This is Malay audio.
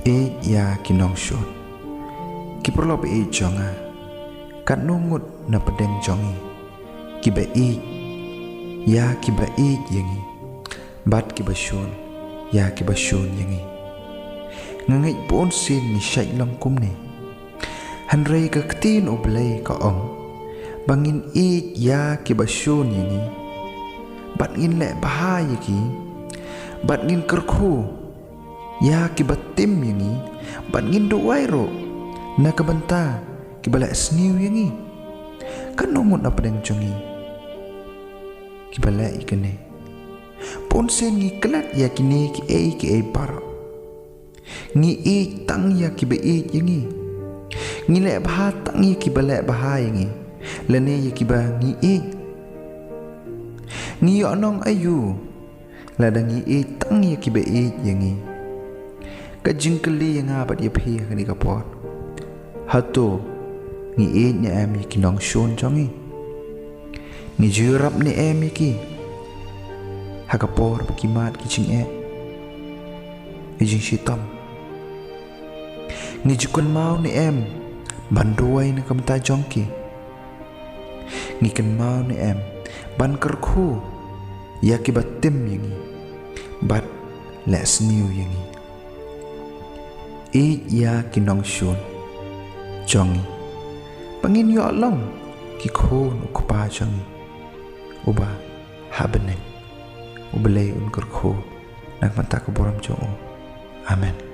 ya kinong shon ki perlo be jonga kan nungut na pedeng jongi ki be ya ki ba yengi bat ki ba shon ya ki ba shon yengi ngangai pon sin ni shai long kum ni hanrei ka ktin oblei ka ong bangin ya ki ba shon yengi bat ngin le bahaya ki bat ngin kerku ya ki batim yengi bat ngin do wairo na kabanta ki bala sniu yengi kan nungut na pedeng jongi ki bala ikene pon sen ngi klat ya kini ki e bar ngi tang ya ki be yengi ngi le bah tang ya ki bala bah yengi lene ya ki ba ngi ngi onong ayu ladang ngi tang ya ki be yengi ka jingkeli yang abat ya phi ni ka pot hato ngi nya am ki nong shon jongi ngi jurap ni em ki hakapor kimat ki ching jing shitam ngi jukun mau ni em banduai na kamta jongki ngi kan mau ni em ban kerku ya ki batim yangi bat les new yangi ya ki nong shon jongi pangin yo long ki khon ukpa jongi uba habeneng ubelai unkur kho nak mata ke boram jongo amen.